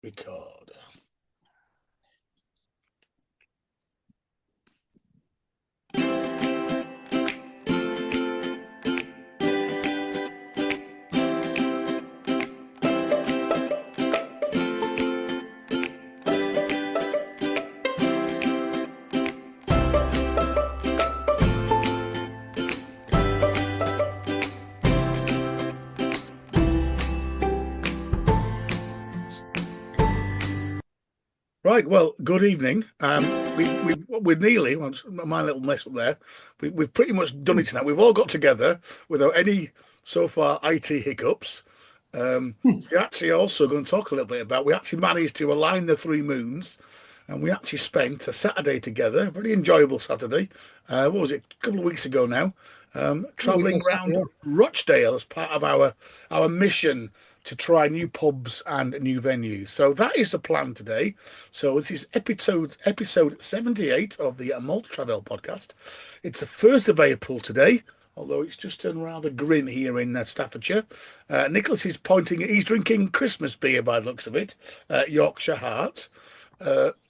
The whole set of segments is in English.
Record. Right, well, good evening. We're nearly, well, my little mess up there. We've pretty much done it tonight. We've all got together without any so far IT hiccups. We're actually also going to talk a little bit about. We actually managed to align the three moons, and we actually spent a Saturday together, a very enjoyable Saturday. What was it? A couple of weeks ago now, traveling around Rochdale as part of our mission to try new pubs and new venues. So that is the plan today. So this is episode 78 of the Malt Travel podcast. It's the 1st of April today, although it's just turned rather grim here in Staffordshire. Nicholas is pointing at, he's drinking Christmas beer by the looks of it, Yorkshire Heart.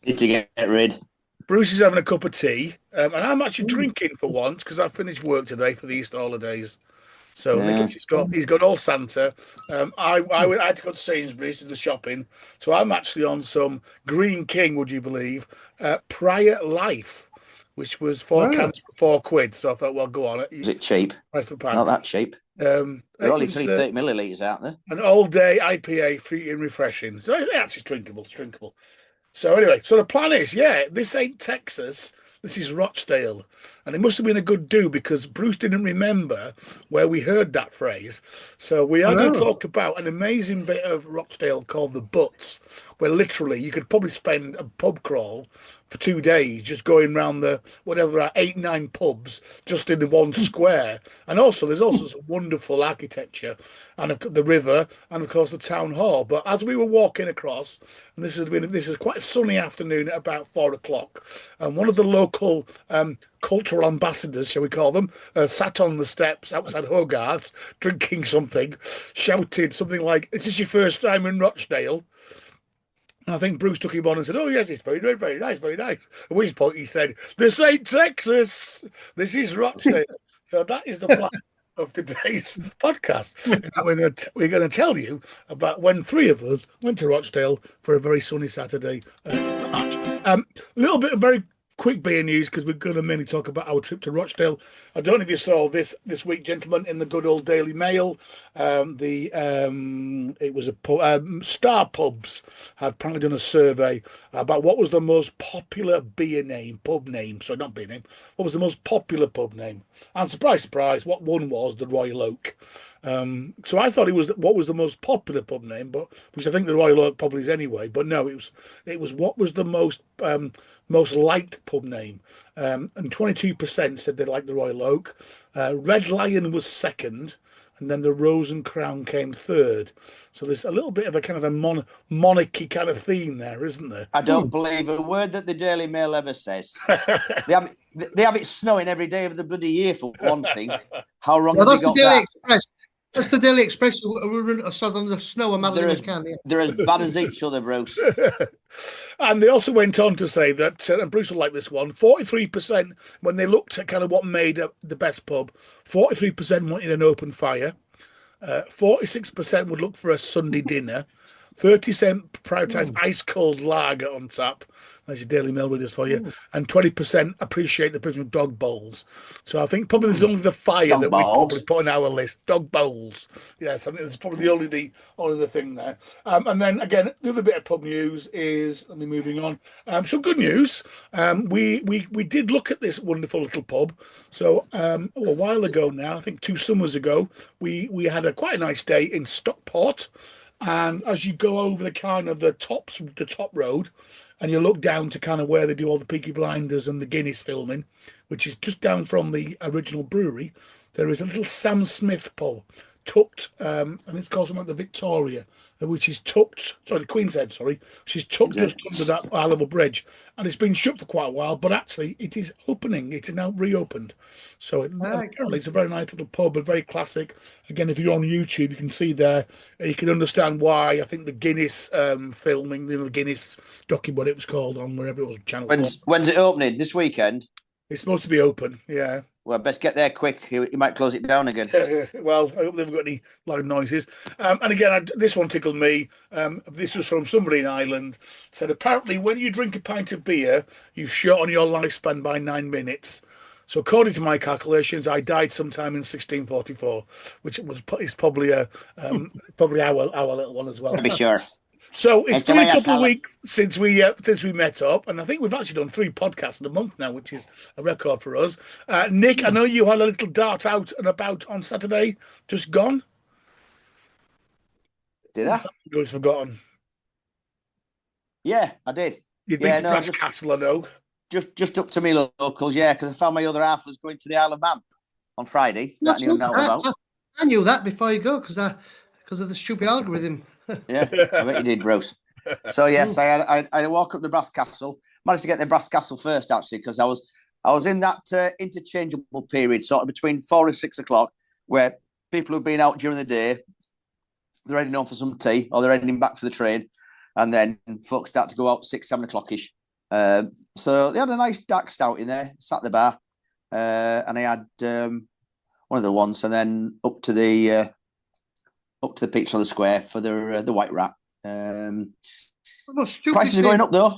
Need to get rid. Bruce is having a cup of tea, and I'm actually drinking for once because I finished work today for the Easter holidays. So Nicholas, he's got all Santa. I had to go to Sainsbury's to the shopping, so I'm actually on some Green King. Would you believe? Prior Life, which was 4 cans for £4. So I thought, well, go on. Is it cheap? Price per pound. Not that cheap. There are only 30 millilitres out there. An all-day IPA, fruity and refreshing. So it's actually drinkable. It's drinkable. So anyway, so the plan is, this ain't Texas. This is Rochdale. And it must have been a good do because Bruce didn't remember where we heard that phrase. So we are going to talk about an amazing bit of Rochdale called the Butts, where literally you could probably spend a pub crawl for 2 days just going around the, whatever, there are 8, 9 pubs just in the one square. And also, there's also some wonderful architecture and the river and, of course, the town hall. But as we were walking across, and this is quite a sunny afternoon at about 4 o'clock, and one of the local cultural ambassadors, shall we call them, sat on the steps outside Hogarth, drinking something, shouted something like, "Is this your first time in Rochdale?" And I think Bruce took him on and said, "Oh, yes, it's very, very, very nice, very nice." At which point he said, "This ain't Texas. This is Rochdale." So that is the plan of today's podcast. We're going to tell you about when 3 of us went to Rochdale for a very sunny Saturday. A little bit of very quick beer news because we're going to mainly talk about our trip to Rochdale. I don't know if you saw this week, gentlemen, in the good old Daily Mail. It was Star Pubs had apparently done a survey about what was the most popular pub name. Sorry, not beer name. What was the most popular pub name? And surprise, surprise, what one was the Royal Oak. So I thought it was what was the most popular pub name, but which I think the Royal Oak probably is anyway. But no, it was what was the most liked pub name, and 22% said they liked the Royal Oak. Red Lion was second, and then the Rose and Crown came third. So there's a little bit of a kind of a monarchy kind of theme there, isn't there? I don't believe a word that the Daily Mail ever says. They have it snowing every day of the bloody year, for one thing. How wrong have they got that? Express. That's the Daily Express. We're southern the snow and They're as bad as each other, Bruce. And they also went on to say that, and Bruce will like this one, 43%, when they looked at kind of what made the best pub, 43% wanted an open fire, 46% would look for a Sunday dinner, 30% prioritised ice cold lager on tap. There's your Daily Mail readers for you. And 20% appreciate the provision of dog bowls. So I think probably there's only the fire that we probably put on our list. Dog bowls. Yes, I think that's probably the only thing there. And then again, the other bit of pub news is, let me moving on. So good news. We did look at this wonderful little pub. So a while ago now, I think 2 summers ago, we had quite a nice day in Stockport. And as you go over the kind of the top road, and you look down to kind of where they do all the Peaky Blinders and the Guinness filming, which is just down from the original brewery, there is a little Sam Smith pub, tucked, and it's called something like the Victoria, which is tucked. Sorry, the Queen's Head. Sorry, she's tucked just under that high level bridge, and it's been shut for quite a while. But actually, it is opening. It is now reopened. So apparently, it's a very nice little pub, a very classic. Again, if you're on YouTube, you can see there. You can understand why. I think the Guinness filming, the Guinness document, what it was called on wherever it was, Channel 4. When's it opening? This weekend? It's supposed to be open. Yeah. Well, best get there quick. He might close it down again. Well, I hope they've got any loud noises. And again, this one tickled me. This was from somebody in Ireland. Said apparently, when you drink a pint of beer, you shorten your lifespan by 9 minutes. So, according to my calculations, I died sometime in 1644, which is probably probably our little one as well. To be sure. So it's been a couple of weeks since we met up, and I think we've actually done 3 podcasts in a month now, which is a record for us. Nick, I know you had a little dart out and about on Saturday, just gone. Did I? I've forgotten. Yeah, I did. You'd been to Brass Castle, I know. Just up to me locals, yeah, because I found my other half was going to the Isle of Man on Friday. I knew that before you go because of the stupid algorithm. Yeah, I bet you did, Bruce. So yes, I walk up the Brass Castle. Managed to get the Brass Castle first, actually, because I was in that interchangeable period, sort of between 4 and 6 o'clock, where people who've been out during the day, they're heading home for some tea, or they're heading back for the train, and then folks start to go out 6, 7 o'clock-ish. So they had a nice dark stout in there, sat at the bar, and I had one of the ones, and then up to the Pizza on the Square for the White Rat. Prices are going up though.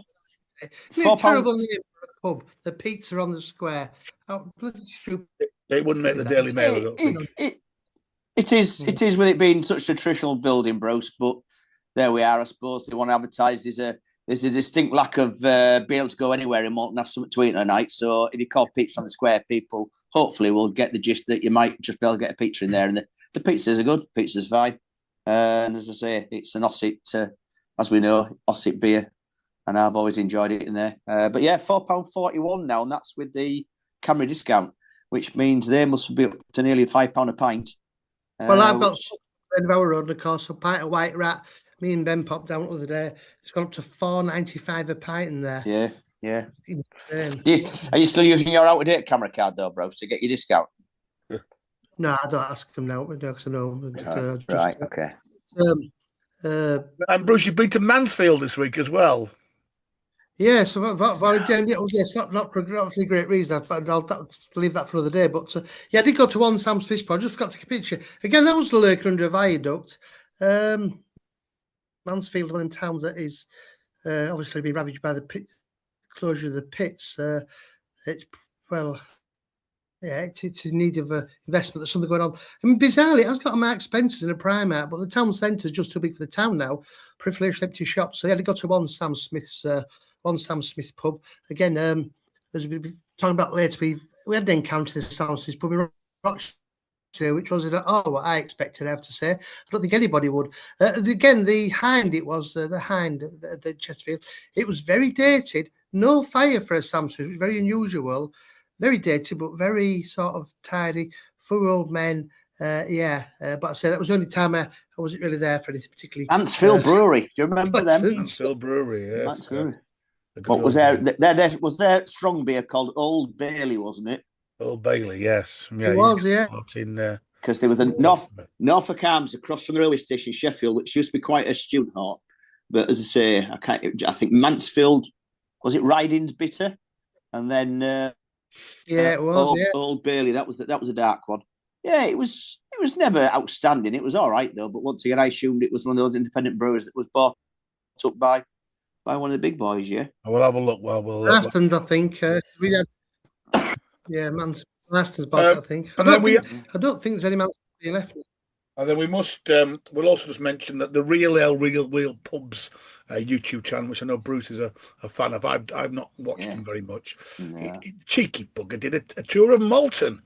Terrible name for a pub. The Pizza on the Square. Oh, bloody stupid. They wouldn't make the Daily Mail. It is with it being such a traditional building, Bruce. But there we are. I suppose they want to advertise. There's a distinct lack of being able to go anywhere in Malta and have something to eat at night. So if you call Pizza on the Square, people hopefully will get the gist that you might just be able to get a pizza in there, and the pizzas are good. Pizza's fine. And as I say, it's an Ossett, as we know, Ossett beer. And I've always enjoyed it in there. But yeah, £4.41 now, and that's with the Camry discount, which means they must be up to nearly £5 a pint. Well, I've got end of our road, of course, a pint of White Rat. Me and Ben popped down the other day. It's gone up to £4.95 a pint in there. Yeah. Are you still using your out-of-date camera card, though, bro, to get your discount? No, I don't ask them now because I know. Right, okay. And Bruce, you've been to Mansfield this week as well. Yeah, so yes, not for a great reason. I'll leave that for another day. But yeah, I did go to one Sam's Fish Bar. I just forgot to take a picture. Again, that was lurking under a viaduct. Mansfield, one of them towns that is obviously been ravaged by the closure of the pits. It's in need of investment. There's something going on. I mean, bizarrely, it has got a Mark Spencer's and a Primark, but the town centre is just too big for the town now. Peripherally empty shops. So yeah, they got to one Sam Smith pub. Again, as we'll be talking about later, we had an encounter this Sam Smith pub in Rochdale, which was what I expected, I have to say. I don't think anybody would. Again, the Hind, it was the Hind at the Chesterfield. It was very dated. No fire for a Sam Smith. It was very unusual. Very dated, but very sort of tidy for old men. But I say that was the only time I wasn't really there for anything particularly. Mansfield Brewery. Do you remember them? Mansfield Brewery, yes. Mansfield. What was there? There was their strong beer called Old Bailey, wasn't it? Old Bailey, yes. Yeah, it was, yeah. Because there was a Norfolk Arms across from the railway station, Sheffield, which used to be quite a student hall. But as I say, I think Mansfield, was it Riding's Bitter? And then it was Old Bailey. That was a dark one. Yeah, it was never outstanding. It was all right though. But once again, I assumed it was one of those independent brewers that was bought up by one of the big boys. Yeah, I will have a look. Aston's, I think. We had, Aston's bought it, I think. I don't think there's any man left. And then we'll also just mention that the Real Ale Real Wheel Pubs YouTube channel, which I know Bruce is a fan of. I've not watched him very much. Yeah. Cheeky bugger did a tour of Malton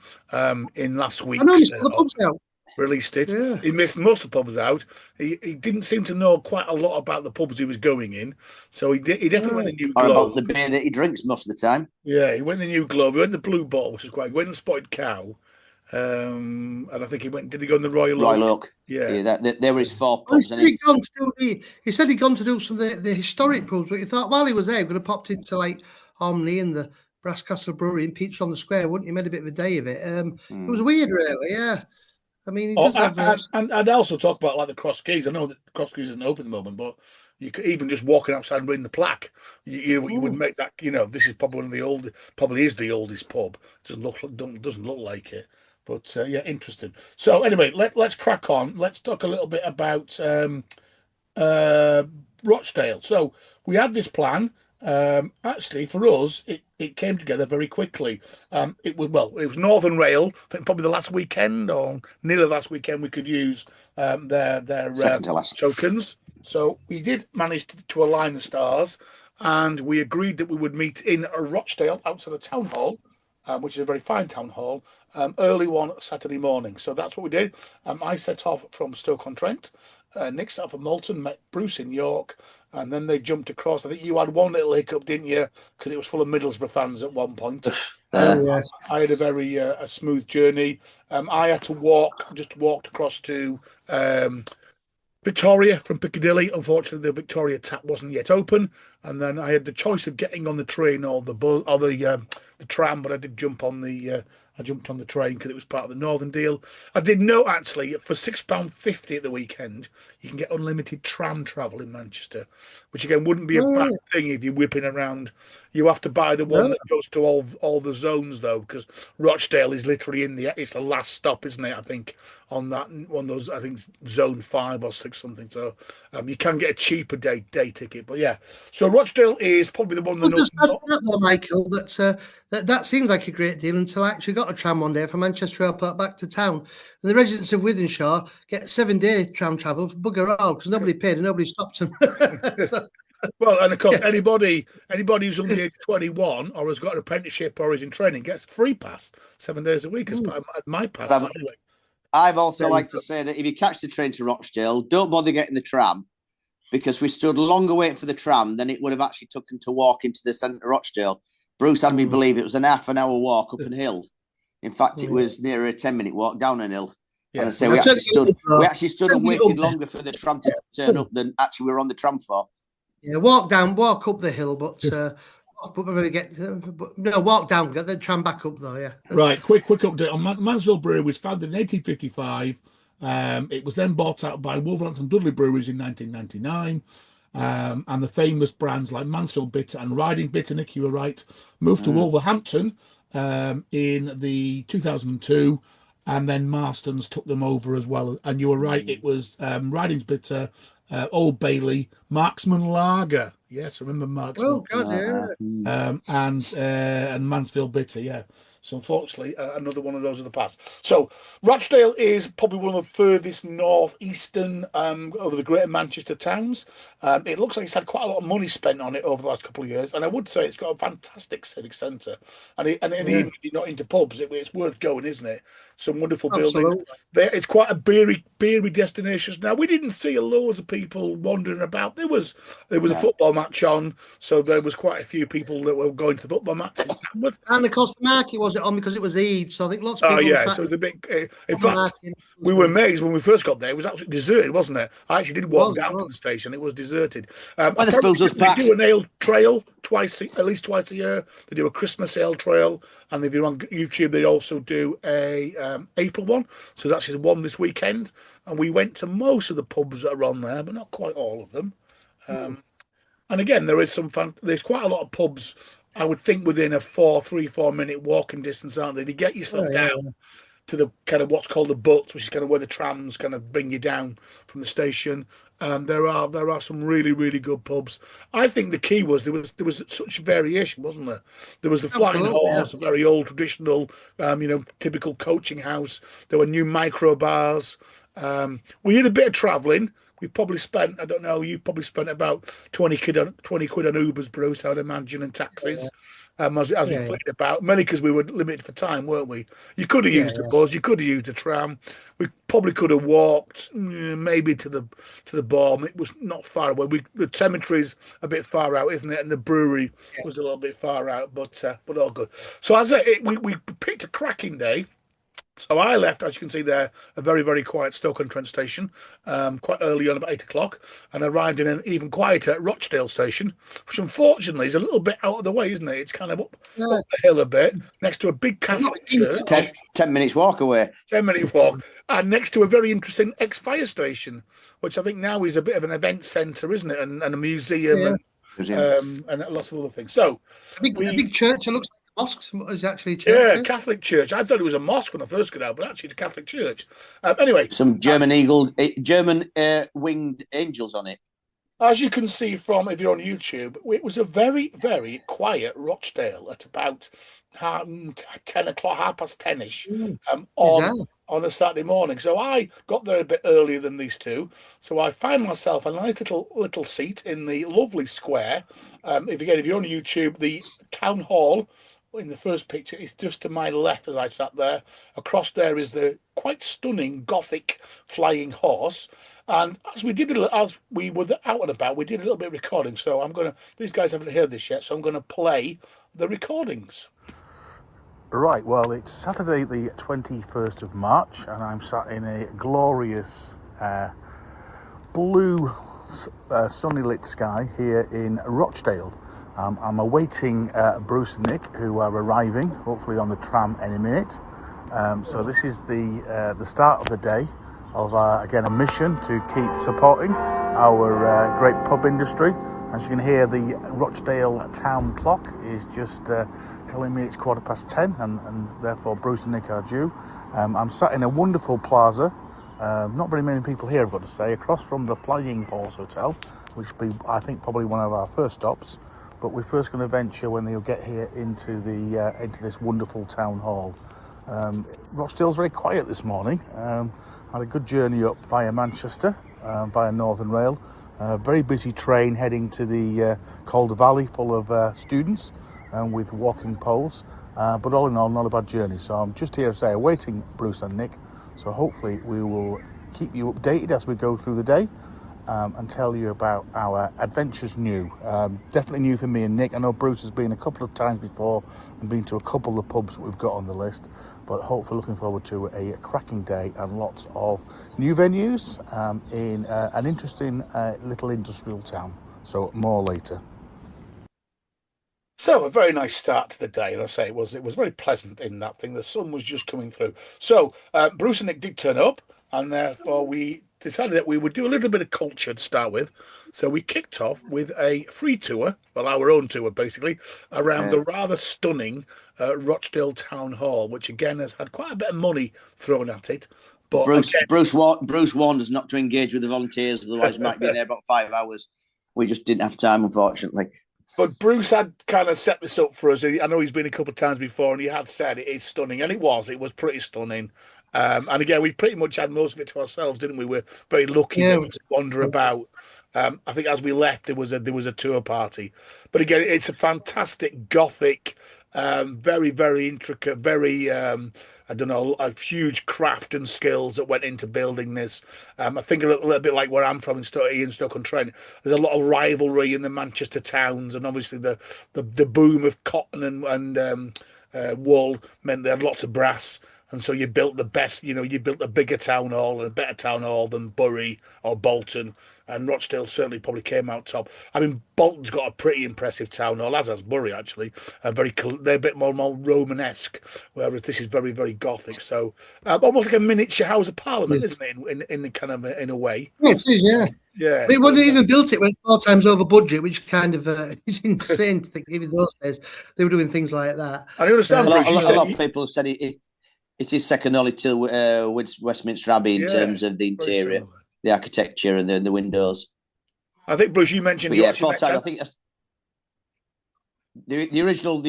in last week. I know he's the pubs out. Released it. Yeah. He missed most of the pubs out. He didn't seem to know quite a lot about the pubs he was going in. So he definitely went the New Globe. Or about the beer that he drinks most of the time. Yeah, he went the New Globe. He went the Blue Bottle, which was quite good. He went the Spotted Cow. And I think he went. Did he go in the Royal Royal Oak? Oak. Yeah. Yeah, there were his 4 Well, pubs. And his, he said he'd gone to do some of the historic pubs, but he thought while he was there, he could have popped into like Omni and the Brass Castle Brewery and Peach on the Square, wouldn't he? Made a bit of a day of it. It was weird, really. Yeah. I mean, he Oh, does have. and I'd also talk about like the Cross Keys. I know that Cross Keys isn't open at the moment, but you could even just walking outside and reading the plaque, you would make that. This is probably one of the oldest, probably is the oldest pub. Doesn't look like it, but yeah, interesting. So anyway, let's crack on. Let's talk a little bit about uh, Rochdale. So we had this plan. Actually, for us, it came together very quickly. It was Northern Rail. I think probably the last weekend or nearly the last weekend we could use their second to last. tokens. So we did manage to align the stars, and we agreed that we would meet in Rochdale outside the town hall, which is a very fine town hall, early one Saturday morning. So that's what we did. I set off from Stoke-on-Trent. Nick set off from Malton, met Bruce in York, and then they jumped across. I think you had one little hiccup, didn't you? Because it was full of Middlesbrough fans at one point. Yes. I had a very a smooth journey. I had to just walked across to Victoria from Piccadilly. Unfortunately, the Victoria tap wasn't yet open, and then I had the choice of getting on the train or the tram, but I did jump on the. I jumped on the train because it was part of the Northern deal. I did know actually for £6.50 at the weekend you can get unlimited tram travel in Manchester, which again wouldn't be a bad thing if you're whipping around. You have to buy the one that goes to all the zones though, because Rochdale is literally it's the last stop, isn't it? I think on that one of those, I think zone 5 or 6 something. So you can get a cheaper day ticket, but yeah. So Rochdale is probably the one that Just add to that though, Michael, that seems like a great deal until I actually got a tram one day from Manchester Airport back to town. And the residents of Wythenshawe get 7-day tram travel for bugger all because nobody paid and nobody stopped them. So, well, and of course, anybody who's under the age of 21 or has got an apprenticeship or is in training gets a free pass 7 days a week as part of my pass. Anyway. I've also like to say that if you catch the train to Rochdale, don't bother getting the tram because we stood longer waiting for the tram than it would have actually taken to walk into the centre of Rochdale. Bruce had me believe it was an half an hour walk up an hill. In fact, it was near a 10-minute walk down an hill. Yeah. And I say we actually stood and waited longer for the tram to turn up than actually we were on the tram for. Yeah, walk up the hill, but we're going to get walk down, get the tram back up though. Yeah. Right. Quick update on Mansfield Brewery was founded in 1855. It was then bought out by Wolverhampton Dudley Breweries in 1999. And the famous brands like Mansfield Bitter and Riding Bitter, Nick, you were right, moved to Wolverhampton in the 2002, and then Marston's took them over as well. And you were right, it was Riding's Bitter, Old Bailey, Marksman Lager. Yes, I remember Marksman. Oh God, yeah. And Mansfield Bitter, yeah. So unfortunately, another one of those of the past. So Rochdale is probably one of the furthest northeastern over the Greater Manchester towns. It looks like it's had quite a lot of money spent on it over the last couple of years, and I would say it's got a fantastic civic centre. And even if you're not into pubs, it's worth going, isn't it? Some wonderful buildings. It's quite a beery destination. Now we didn't see loads of people wandering about. There was a football match on, so there was quite a few people that were going to the football match in Tamworth. And of course, the market was it on because it was Eid, so I think lots of people. Oh yeah, so it was a bit. In fact, we were amazed when we first got there. It was absolutely deserted, wasn't it? I actually did walk down to the station. It was deserted. They do an ale trail at least twice a year. They do a Christmas ale trail, and if you're on YouTube, they also do a April one. So that's actually one this weekend, and we went to most of the pubs that are on there, but not quite all of them. And again, there is there's quite a lot of pubs. I would think within a 3-4 minute walking distance, aren't they? To get yourself down to the kind of what's called the butts, which is kind of where the trams kind of bring you down from the station. There are some really, really good pubs. I think the key was there was such variation, wasn't there? There was the Flying Horse, a very old traditional, typical coaching house. There were new micro bars. We did a bit of travelling. We probably spent, I don't know, you probably spent about 20 quid on Ubers, Bruce, I would imagine, and taxis. As we flicked about, mainly because we were limited for time, weren't we? You could have used the bus, you could have used the tram. We probably could have walked maybe to the Balm. It was not far away. The cemetery's a bit far out, isn't it? And the brewery was a little bit far out, but all good. So we picked a cracking day. So I left, as you can see there, a very, very quiet Stoke-on-Trent station, quite early on, about 8 o'clock, and arrived in an even quieter Rochdale station, which unfortunately is a little bit out of the way, isn't it? It's kind of up Yeah. the hill a bit, next to a big I've not Catholic seen church, it. 10 minutes walk away. 10-minute walk, and next to a very interesting ex-fire station, which I think now is a bit of an event centre, isn't it? And a museum Yeah. and lots of other things. So A we big church. It looks like a mosque. Is actually a church. Yeah, Yeah. Catholic church. I thought it was a mosque when I first got out, but actually it's a Catholic church. Anyway, Some German winged angels on it. as you can see from, if you're on YouTube, it was a very, very quiet Rochdale at about 10 o'clock, 10:30ish, Bizarre. on a Saturday morning. So I got there a bit earlier than these two. So I find myself a nice little seat in the lovely square. If you're on YouTube, the town hall in the first picture is just to my left as I sat there. Across there is the quite stunning Gothic flying horse. And as we were out and about, we did a little bit of recording. So these guys haven't heard this yet, so I'm gonna play the recordings. Right, well, it's Saturday the 21st of March, and I'm sat in a glorious blue sunny lit sky here in Rochdale. I'm awaiting Bruce and Nick, who are arriving, hopefully on the tram any minute. So this is the start of the day of, again, a mission to keep supporting our great pub industry. As you can hear, the Rochdale town clock is just telling me it's 10:15, and therefore Bruce and Nick are due. I'm sat in a wonderful plaza. Not very many people here, I've got to say, across from the Flying Horse Hotel, which will be, I think, probably one of our first stops. But we're first going to venture, when they'll get here, into this wonderful town hall. Rochdale's very quiet this morning. Had a good journey up via Manchester, via Northern Rail. Very busy train heading to the Calder Valley, full of students with walking poles. But all in all, not a bad journey. So I'm just here to say, awaiting Bruce and Nick. So hopefully we will keep you updated as we go through the day. And tell you about our adventures new. Definitely new for me and Nick. I know Bruce has been a couple of times before and been to a couple of pubs that we've got on the list, but hopefully looking forward to a cracking day and lots of new venues in an interesting little industrial town. So more later. So a very nice start to the day, and I say it was very pleasant in that thing. The sun was just coming through. So Bruce and Nick did turn up, and therefore we decided that we would do a little bit of culture to start with. So we kicked off with a free tour, well, our own tour basically, around the rather stunning Rochdale Town Hall, which again has had quite a bit of money thrown at it. But Bruce warned us not to engage with the volunteers, otherwise might be there about 5 hours. We just didn't have time, unfortunately. But Bruce had kind of set this up for us. I know he's been a couple of times before, and he had said it is stunning, and it was pretty stunning. And again, we pretty much had most of it to ourselves, didn't we? We're very lucky to wander about. I think as we left, there was a tour party. But again, it's a fantastic Gothic, very, very intricate, very a huge craft and skills that went into building this. I think a little bit like where I'm from in Stoke-on-Trent. There's a lot of rivalry in the Manchester towns, and obviously the boom of cotton and wool meant they had lots of brass. And so you built the best, you built a bigger town hall and a better town hall than Bury or Bolton. And Rochdale certainly probably came out top. I mean, Bolton's got a pretty impressive town hall, as has Bury, actually. They're a bit more Romanesque, whereas this is very, very Gothic. So almost like a miniature House of Parliament, isn't it, in kind of in a way? Yeah, it is, yeah. Yeah. But it wouldn't even built it when 4 times over budget, which kind of is insane to think. Even those days, they were doing things like that. I understand. A lot of people have said it is second only to Westminster Abbey in terms of the interior, the architecture, and the windows. I think, Bruce, you mentioned. I think the original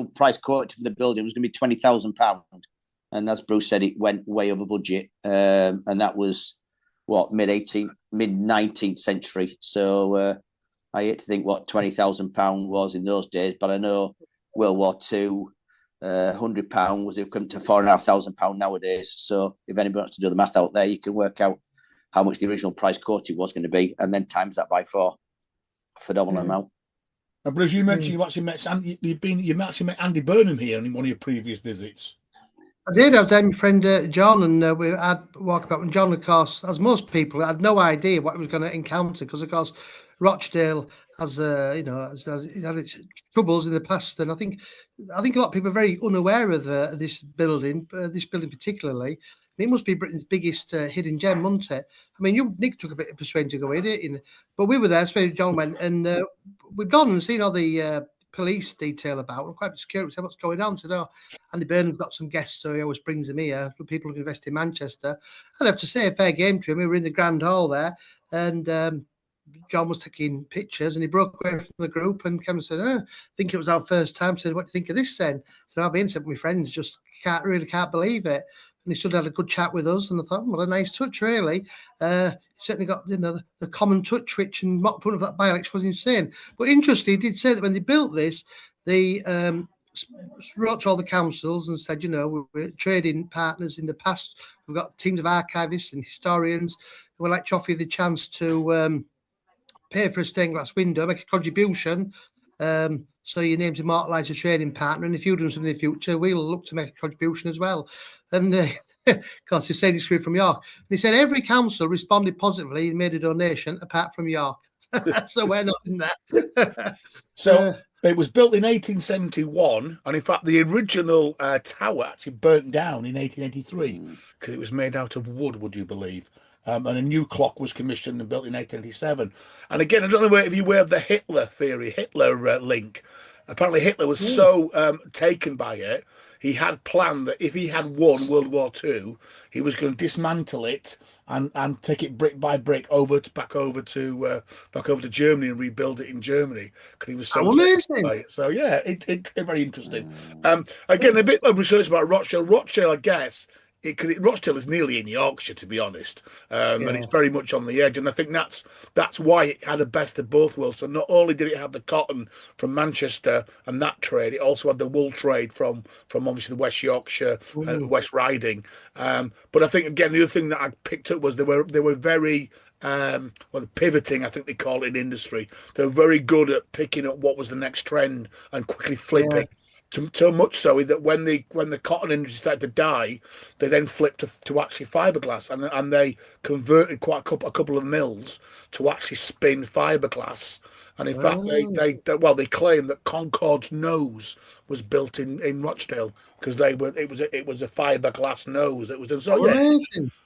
price quoted for the building was going to be £20,000, and as Bruce said, it went way over budget, and that was mid 19th century. So I hate to think what £20,000 was in those days, but I know World War II. £100 was equivalent to £4,500 nowadays. So if anybody wants to do the math out there, you can work out how much the original price quoted was going to be, and then times that by 4. Phenomenal amount. Now, Bruce, you mentioned you actually met Andy Burnham here in one of your previous visits. I did. I was there with my friend John, and we had walk about. And John, of course, as most people, had no idea what he was going to encounter because, of course, Rochdale has, it had its troubles in the past, and I think a lot of people are very unaware of this building particularly. And it must be Britain's biggest hidden gem, mustn't it? I mean, Nick took a bit of persuasion to go in it, but we were there. Especially John went, and we've gone and seen all the police detail about. We're quite secure. We said, what's going on? So, Andy Burnham's got some guests, so he always brings them here for people who can invest in Manchester. I'd have to say, a fair game to him. We were in the Grand Hall there, and John was taking pictures, and he broke away from the group and came and said, I think it was our first time. Said, what do you think of this then? So I've been said, my friends just can't believe it. And he stood had a good chat with us, and I thought, what a nice touch, really. Certainly got the common touch, which in mock point of that by-election was insane. But interesting, he did say that when they built this, they wrote to all the councils and said, we're trading partners in the past. We've got teams of archivists and historians who would like to offer you the chance to pay for a stained glass window, make a contribution. So your name's immortalised as a trading partner, and if you do something in the future, we'll look to make a contribution as well. And of course, he said he's from York. And he said every council responded positively and made a donation, apart from York. So we're not in that. So it was built in 1871, and in fact, the original tower actually burnt down in 1883 because it was made out of wood. Would you believe? And a new clock was commissioned and built in 1887. And again, I don't know if you aware of the Hitler theory, Hitler link. Apparently, Hitler was so taken by it, he had planned that if he had won World War II, he was going to dismantle it and take it brick by brick back over to Germany and rebuild it in Germany because he was so taken by it. So yeah, it very interesting. Again, a bit of research about Rochdale. Rochdale, I guess. Because Rochdale is nearly in Yorkshire, to be honest, and it's very much on the edge. And I think that's why it had the best of both worlds. So not only did it have the cotton from Manchester and that trade, it also had the wool trade from obviously the West Yorkshire and West Riding. But I think again the other thing that I picked up was they were very the pivoting, I think they call it in industry. They were very good at picking up what was the next trend and quickly flipping. Yeah. So much so that when the cotton industry started to die, they then flipped to actually fiberglass, and they converted a couple of mills to actually spin fiberglass. And in fact, they claim that Concorde's nose was built in Rochdale because it was a fiberglass nose. It was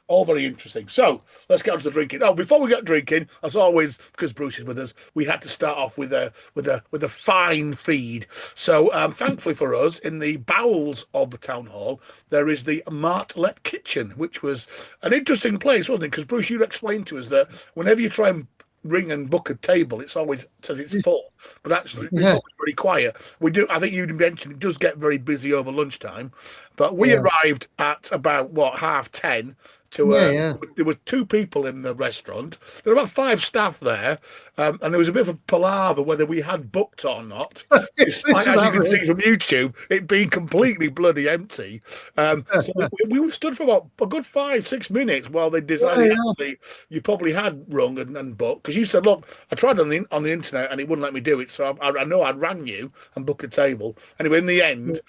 all very interesting. So let's get on to the drinking. Oh, before we get drinking, as always, because Bruce is with us, we had to start off with a fine feed. So thankfully for us, in the bowels of the town hall, there is the Martlet kitchen, which was an interesting place, wasn't it? Because Bruce, you explained to us that whenever you try and ring and book a table, it's always says it's full, but actually it's always very quiet. I think you mentioned it does get very busy over lunchtime, but we arrived at about 10:30 there were 2 people in the restaurant. There were about 5 staff there, and there was a bit of a palaver whether we had booked or not. Despite, as you can see from YouTube, it being completely bloody empty. So we stood for about a good 5-6 minutes while they decided you probably had rung and booked, because you said, look, I tried on the internet and it wouldn't let me do it, so I know I'd rang you and booked a table. Anyway, in the end,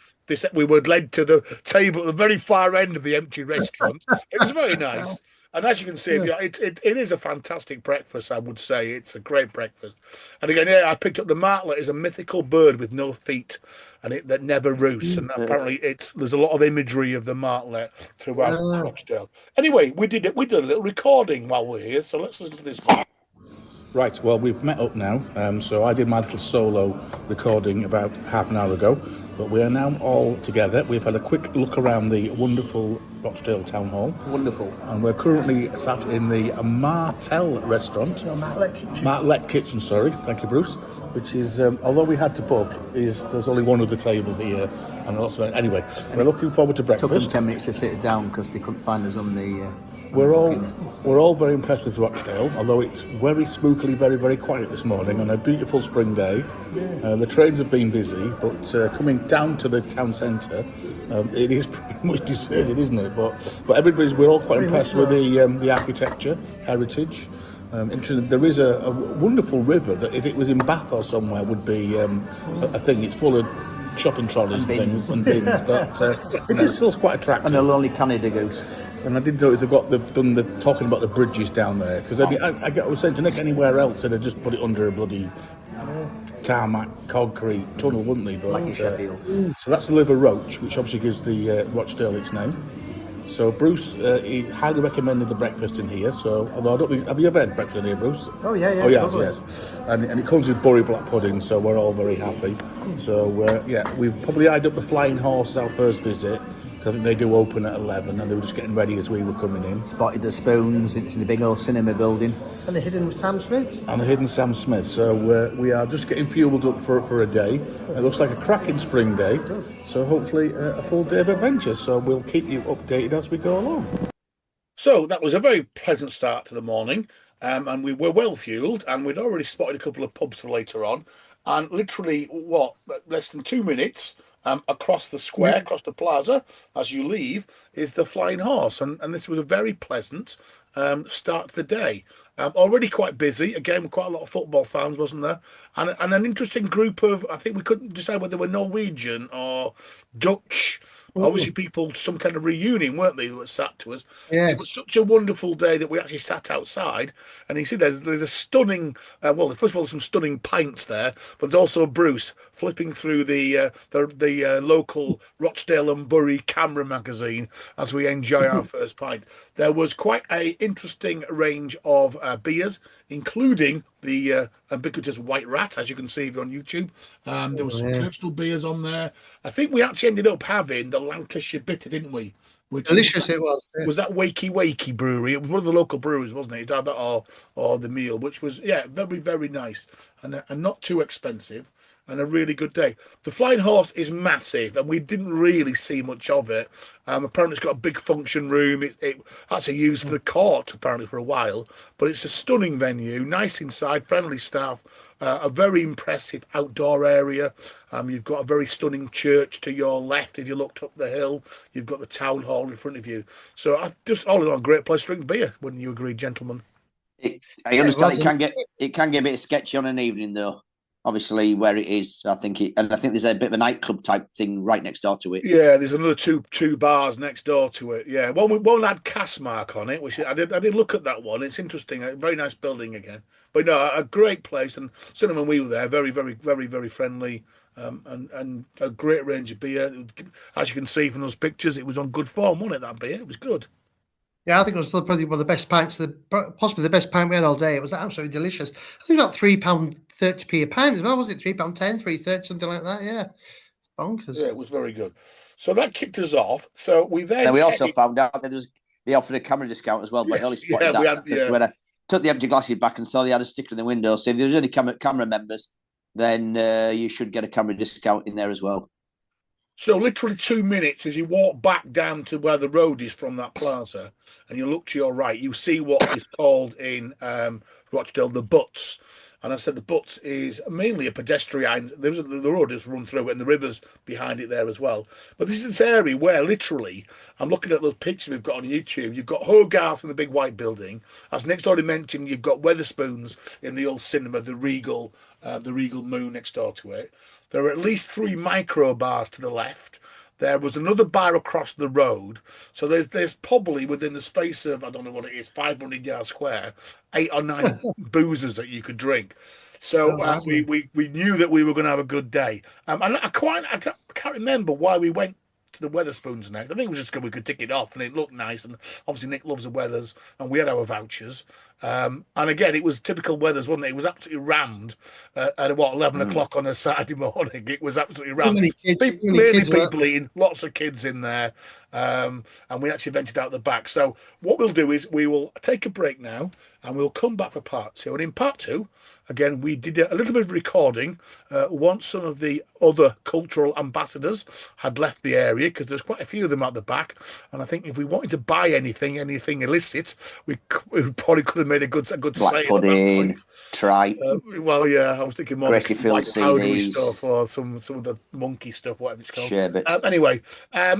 we were led to the table at the very far end of the empty restaurant. It was very nice. And as you can see, it is a fantastic breakfast, I would say. It's a great breakfast. And again, I picked up the martlet is a mythical bird with no feet and that never roosts. And apparently there's a lot of imagery of the martlet throughout Rochdale. Anyway, we did a little recording while we're here, so let's listen to this one. Right, well, we've met up now, so I did my little solo recording about half an hour ago, but we are now all together. We've had a quick look around the wonderful Rochdale Town Hall. Wonderful. And we're currently sat in the Martel restaurant. Martlet Kitchen, sorry. Thank you, Bruce. Which is, although we had to book, there's only one other table here. And lots of, anyway, we're looking forward to breakfast. It took them 10 minutes to sit down because they couldn't find us on the... We're all very impressed with Rochdale, although it's very spookily, very, very quiet this morning on a beautiful spring day. The trains have been busy, but coming down to the town centre, it is pretty much deserted, isn't it? But we're all quite impressed with the architecture, heritage. Interesting. There is a wonderful river that if it was in Bath or somewhere would be a thing. It's full of shopping trolleys and And things and bins, but it is still quite attractive. And a lonely Canada goose. And I did notice they've done the talking about the bridges down there, because I was saying to Nick, anywhere else they'd just put it under a bloody tarmac concrete tunnel, wouldn't they? But Like in Sheffield. so that's the Liver Roach, which obviously gives the Rochdale its name. So Bruce, he highly recommended the breakfast in here. So although I don't think, have you ever had breakfast in here, Bruce? Oh yeah, yeah. Oh yes, totally. yes. And it comes with Bury black pudding, so we're all very happy. So yeah, we've probably eyed up the Flying Horse our first visit. I think they do open at 11, and they were just getting ready as we were coming in. Spotted the spoons. It's in the big old cinema building. And the hidden Sam Smiths. And the hidden Sam Smith. So we are just getting fueled up for a day. It looks like a cracking spring day. So hopefully a full day of adventure. So we'll keep you updated as we go along. So that was a very pleasant start to the morning. And we were well fueled, and we'd already spotted a couple of pubs for later on. And literally, less than 2 minutes across the square, across the plaza, as you leave, is the Flying Horse. And this was a very pleasant start to the day. Already quite busy. Again, quite a lot of football fans, wasn't there? And an interesting group of, I think we couldn't decide whether they were Norwegian or Dutch. Obviously, people, some kind of reunion, weren't they, that were sat to us? Yes. It was such a wonderful day that we actually sat outside. And you see, there's a stunning, first of all, some stunning pints there, but there's also Bruce flipping through the local Rochdale and Bury camera magazine as we enjoy our first pint. There was quite a interesting range of beers, including the ubiquitous White Rat, as you can see if you're on YouTube. There was some personal beers on there. I think we actually ended up having the Lancashire Bitter, didn't we? Which Delicious it was. Yeah. Was that Wakey Brewery? It was one of the local breweries, wasn't it? It had that or the meal, which was, very, very nice and not too expensive. And a really good day. The Flying Horse is massive, and we didn't really see much of it. Apparently, it's got a big function room. It actually used for the court, apparently, for a while. But it's a stunning venue, nice inside, friendly staff, a very impressive outdoor area. You've got a very stunning church to your left if you looked up the hill. You've got the town hall in front of you. So just all in all, a great place to drink beer. Wouldn't you agree, gentlemen? I understand it can get a bit sketchy on an evening, though. Obviously, where it is, I think there's a bit of a nightclub type thing right next door to it. Yeah, there's another two bars next door to it. Yeah, one had Castmark on it, which I did look at that one. It's interesting, a very nice building again. But no, a great place, and certainly when we were there, very, very, very, very friendly, and a great range of beer. As you can see from those pictures, it was on good form, wasn't it? That beer, it was good. Yeah, I think it was probably one of the best pints, possibly the best pint we had all day. It was absolutely delicious. I think about £3.30 a pint as well, was it? £3.10, £3.30, something like that. Yeah, bonkers. Yeah, it was very good. So that kicked us off. So we we also found out that they offered a camera discount as well, but I only spotted that because when I took the empty glasses back and saw they had a sticker in the window. So if there's any camera members, then you should get a camera discount in there as well. So literally 2 minutes as you walk back down to where the road is from that plaza, and you look to your right, you see what is called in Rochdale the Butts. And I said the Butts is mainly a pedestrian. The road is run through it, and the river's behind it there as well. But this is this area where literally, I'm looking at those pictures we've got on YouTube. You've got Hogarth in the big white building. As Nick's already mentioned, you've got Wetherspoons in the old cinema, the Regal Moon next door to it. There are at least 3 micro bars to the left. There was another bar across the road. So there's probably within the space of, I don't know what it is, 500 yards square, 8 or 9 boozers that you could drink. So we knew that we were going to have a good day. And I can't remember why we went to the Wetherspoons next. I think it was just because we could tick it off and it looked nice. And obviously Nick loves the Weathers and we had our vouchers. And again, it was typical Weathers, wasn't it? It was absolutely rammed at 11 o'clock on a Saturday morning. It was absolutely rammed. People eating, lots of kids in there. And we actually ventured out the back. So what we'll do is we will take a break now and we'll come back for part 2. And in part 2, again, we did a little bit of recording once some of the other cultural ambassadors had left the area, because there's quite a few of them at the back. And I think if we wanted to buy anything illicit, we probably could have made a good Black sale. pudding, tripe. Well, yeah, I was thinking more Gracie like Field powdery CDs. stuff or some of the monkey stuff, whatever it's called. Sherbet. Anyway,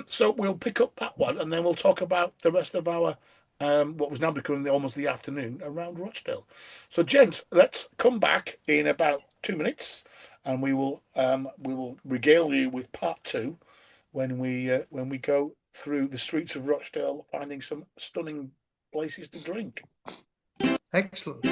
so we'll pick up that one and then we'll talk about the rest of our what was now becoming almost the afternoon around Rochdale. So, gents, let's come back in about 2 minutes and we will regale you with part 2 when we go through the streets of Rochdale, finding some stunning places to drink. Excellent.